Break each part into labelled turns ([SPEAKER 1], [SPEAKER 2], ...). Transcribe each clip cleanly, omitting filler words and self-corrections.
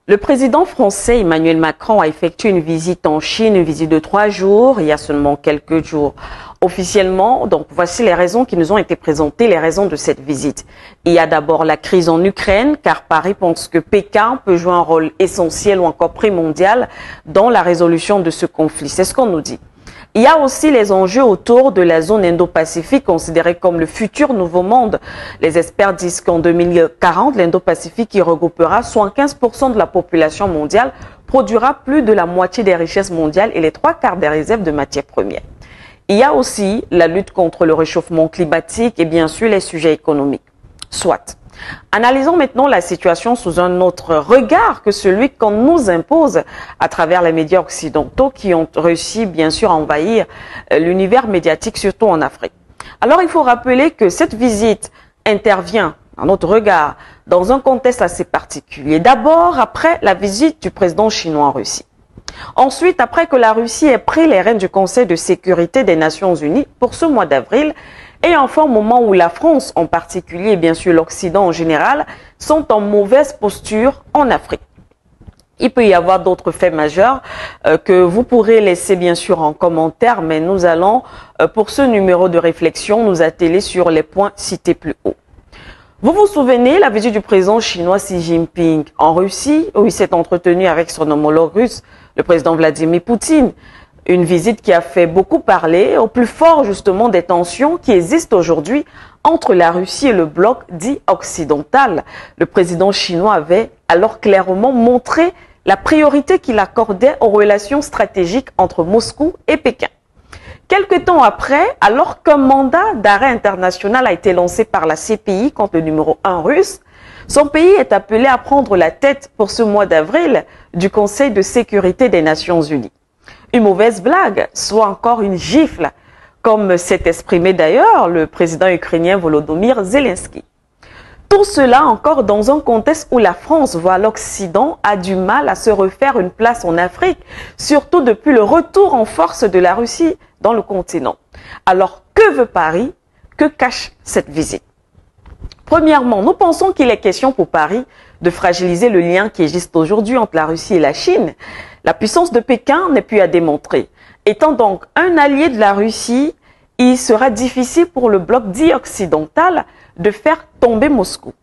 [SPEAKER 1] Le président français Emmanuel Macron a effectué une visite en Chine, une visite de 3 jours, il y a seulement quelques jours. Officiellement, donc voici les raisons qui nous ont été présentées, les raisons de cette visite. Il y a d'abord la crise en Ukraine, car Paris pense que Pékin peut jouer un rôle essentiel ou encore primordial dans la résolution de ce conflit. C'est ce qu'on nous dit. Il y a aussi les enjeux autour de la zone Indo-Pacifique, considérée comme le futur nouveau monde. Les experts disent qu'en 2040, l'Indo-Pacifique, qui regroupera 75% de la population mondiale, produira plus de la moitié des richesses mondiales et les 3/4 des réserves de matières premières. Il y a aussi la lutte contre le réchauffement climatique et bien sûr les sujets économiques. Soit. Analysons maintenant la situation sous un autre regard que celui qu'on nous impose à travers les médias occidentaux qui ont réussi bien sûr à envahir l'univers médiatique, surtout en Afrique. Alors il faut rappeler que cette visite intervient, à notre regard, dans un contexte assez particulier. D'abord après la visite du président chinois en Russie. Ensuite, après que la Russie ait pris les rênes du Conseil de sécurité des Nations Unies pour ce mois d'avril, et enfin au moment où la France en particulier et bien sûr l'Occident en général sont en mauvaise posture en Afrique. Il peut y avoir d'autres faits majeurs que vous pourrez laisser bien sûr en commentaire, mais nous allons pour ce numéro de réflexion nous atteler sur les points cités plus haut. Vous vous souvenez la visite du président chinois Xi Jinping en Russie, où il s'est entretenu avec son homologue russe, le président Vladimir Poutine. Une visite qui a fait beaucoup parler, au plus fort justement des tensions qui existent aujourd'hui entre la Russie et le bloc dit occidental. Le président chinois avait alors clairement montré la priorité qu'il accordait aux relations stratégiques entre Moscou et Pékin. Quelque temps après, alors qu'un mandat d'arrêt international a été lancé par la CPI contre le numéro 1 russe, son pays est appelé à prendre la tête pour ce mois d'avril du Conseil de sécurité des Nations Unies. Une mauvaise blague, soit encore une gifle, comme s'est exprimé d'ailleurs le président ukrainien Volodymyr Zelensky. Tout cela encore dans un contexte où la France voit l'Occident a du mal à se refaire une place en Afrique, surtout depuis le retour en force de la Russie dans le continent. Alors, que veut Paris? Que cache cette visite? Premièrement, nous pensons qu'il est question pour Paris de fragiliser le lien qui existe aujourd'hui entre la Russie et la Chine. La puissance de Pékin n'est plus à démontrer. Étant donc un allié de la Russie, il sera difficile pour le bloc dit occidental de faire tomber Moscou.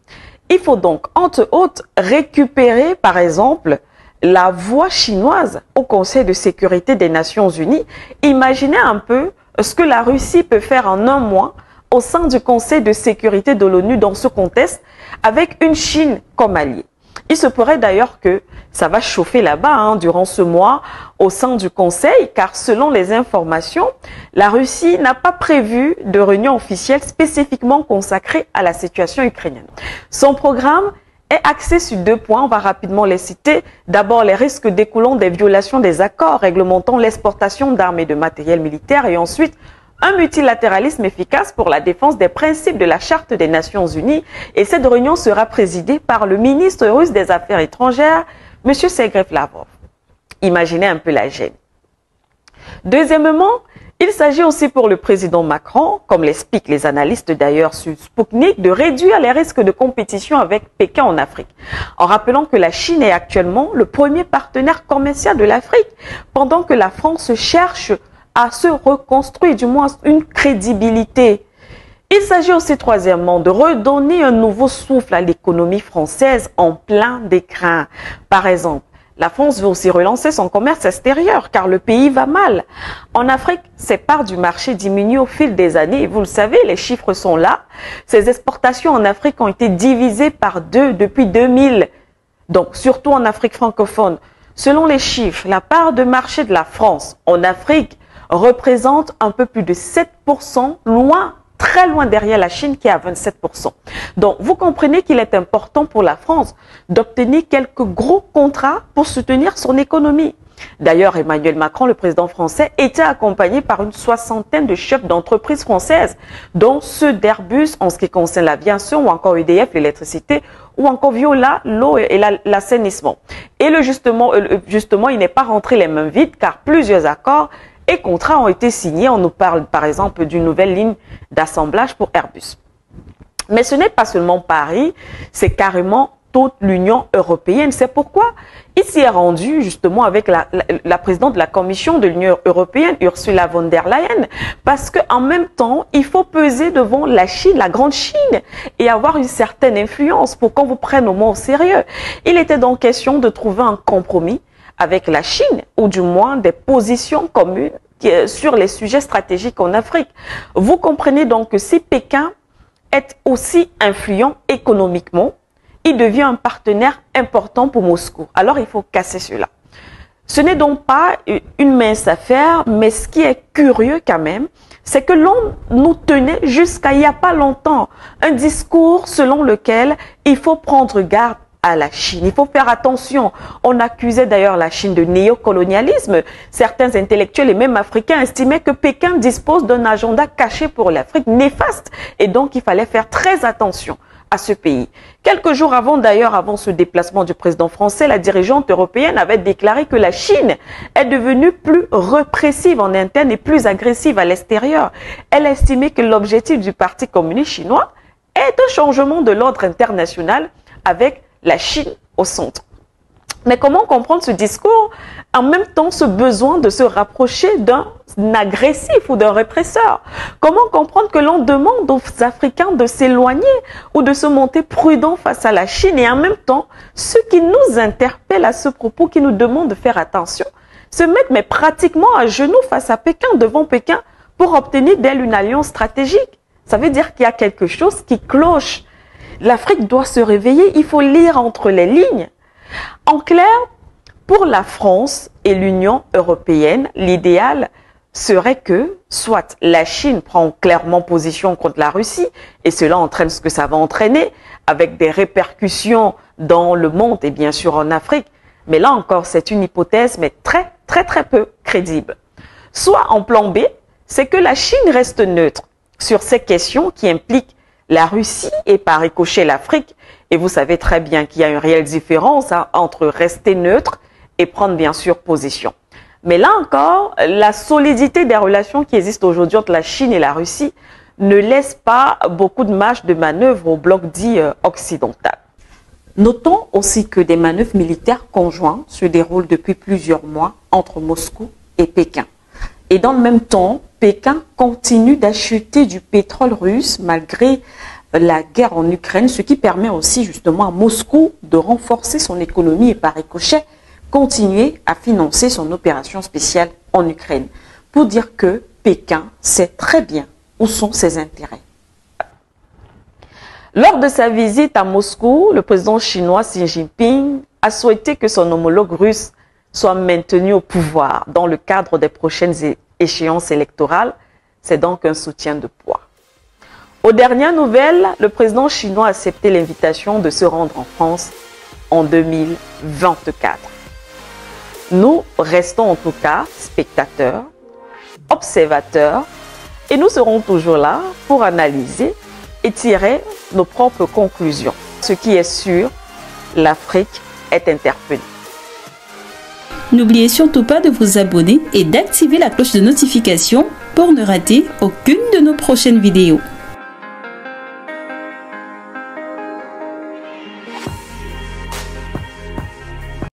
[SPEAKER 1] Il faut donc, entre autres, récupérer, par exemple, la voix chinoise au Conseil de sécurité des Nations Unies. Imaginez un peu ce que la Russie peut faire en un mois au sein du Conseil de sécurité de l'ONU dans ce contexte, avec une Chine comme alliée. Il se pourrait d'ailleurs que ça va chauffer là-bas durant ce mois au sein du Conseil, car selon les informations, la Russie n'a pas prévu de réunion officielle spécifiquement consacrée à la situation ukrainienne. Son programme est axé sur 2 points, on va rapidement les citer. D'abord, les risques découlant des violations des accords réglementant l'exportation d'armes et de matériel militaire, et ensuite, un multilatéralisme efficace pour la défense des principes de la Charte des Nations Unies. Et cette réunion sera présidée par le ministre russe des Affaires étrangères, M. Sergei Lavrov. Imaginez un peu la gêne. Deuxièmement, il s'agit aussi pour le président Macron, comme l'expliquent les analystes d'ailleurs sur Sputnik, de réduire les risques de compétition avec Pékin en Afrique, en rappelant que la Chine est actuellement le premier partenaire commercial de l'Afrique, pendant que la France cherche à se reconstruire, du moins une crédibilité. Il s'agit aussi troisièmement de redonner un nouveau souffle à l'économie française en plein déclin. Par exemple, la France veut aussi relancer son commerce extérieur car le pays va mal. En Afrique, ses parts du marché diminuent au fil des années. Vous le savez, les chiffres sont là. Ces exportations en Afrique ont été divisées par 2 depuis 2000. Donc, surtout en Afrique francophone. Selon les chiffres, la part de marché de la France en Afrique représente un peu plus de 7%, très loin derrière la Chine qui est à 27%. Donc, vous comprenez qu'il est important pour la France d'obtenir quelques gros contrats pour soutenir son économie. D'ailleurs, Emmanuel Macron, le président français, était accompagné par une 60aine de chefs d'entreprise françaises, dont ceux d'Airbus en ce qui concerne l'aviation, ou encore EDF, l'électricité, ou encore Veolia, l'eau et l'assainissement. Et justement, il n'est pas rentré les mains vides car plusieurs accords et contrats ont été signés. On nous parle par exemple d'une nouvelle ligne d'assemblage pour Airbus. Mais ce n'est pas seulement Paris, c'est carrément toute l'Union européenne. C'est pourquoi il s'y est rendu justement avec la présidente de la Commission de l'Union européenne, Ursula von der Leyen, parce qu'en même temps, il faut peser devant la Chine, la grande Chine, et avoir une certaine influence pour qu'on vous prenne au moins au sérieux. Il était donc question de trouver un compromis avec la Chine, ou du moins des positions communes sur les sujets stratégiques en Afrique. Vous comprenez donc que si Pékin est aussi influent économiquement, il devient un partenaire important pour Moscou. Alors, il faut casser cela. Ce n'est donc pas une mince affaire, mais ce qui est curieux quand même, c'est que l'on nous tenait jusqu'à il n'y a pas longtemps un discours selon lequel il faut prendre garde à la Chine. Il faut faire attention. On accusait d'ailleurs la Chine de néocolonialisme. Certains intellectuels et même africains estimaient que Pékin dispose d'un agenda caché pour l'Afrique néfaste et donc il fallait faire très attention à ce pays. Quelques jours avant d'ailleurs, avant ce déplacement du président français, la dirigeante européenne avait déclaré que la Chine est devenue plus répressive en interne et plus agressive à l'extérieur. Elle estimait que l'objectif du Parti communiste chinois est un changement de l'ordre international avec la Chine au centre. Mais comment comprendre ce discours, en même temps ce besoin de se rapprocher d'un agressif ou d'un répresseur? Comment comprendre que l'on demande aux Africains de s'éloigner ou de se monter prudents face à la Chine et en même temps, ceux qui nous interpellent à ce propos, qui nous demandent de faire attention, se mettent mais pratiquement à genoux face à Pékin, devant Pékin, pour obtenir d'elle une alliance stratégique? Ça veut dire qu'il y a quelque chose qui cloche. L'Afrique doit se réveiller, il faut lire entre les lignes. En clair, pour la France et l'Union européenne, l'idéal serait que soit la Chine prend clairement position contre la Russie, et cela entraîne ce que ça va entraîner, avec des répercussions dans le monde et bien sûr en Afrique. Mais là encore, c'est une hypothèse, mais très peu crédible. Soit en plan B, c'est que la Chine reste neutre sur ces questions qui impliquent la Russie et par ricochet l'Afrique. Et vous savez très bien qu'il y a une réelle différence entre rester neutre et prendre bien sûr position. Mais là encore, la solidité des relations qui existent aujourd'hui entre la Chine et la Russie ne laisse pas beaucoup de marge de manœuvre au bloc dit occidental. Notons aussi que des manœuvres militaires conjointes se déroulent depuis plusieurs mois entre Moscou et Pékin. Et dans le même temps, Pékin continue d'acheter du pétrole russe malgré la guerre en Ukraine, ce qui permet aussi justement à Moscou de renforcer son économie et par ricochet continuer à financer son opération spéciale en Ukraine. Pour dire que Pékin sait très bien où sont ses intérêts. Lors de sa visite à Moscou, le président chinois Xi Jinping a souhaité que son homologue russe soit maintenu au pouvoir dans le cadre des prochaines échéances électorales. C'est donc un soutien de poids. Aux dernières nouvelles, le président chinois a accepté l'invitation de se rendre en France en 2024. Nous restons en tout cas spectateurs, observateurs, et nous serons toujours là pour analyser et tirer nos propres conclusions. Ce qui est sûr, l'Afrique est interpellée.
[SPEAKER 2] N'oubliez surtout pas de vous abonner et d'activer la cloche de notification pour ne rater aucune de nos prochaines vidéos.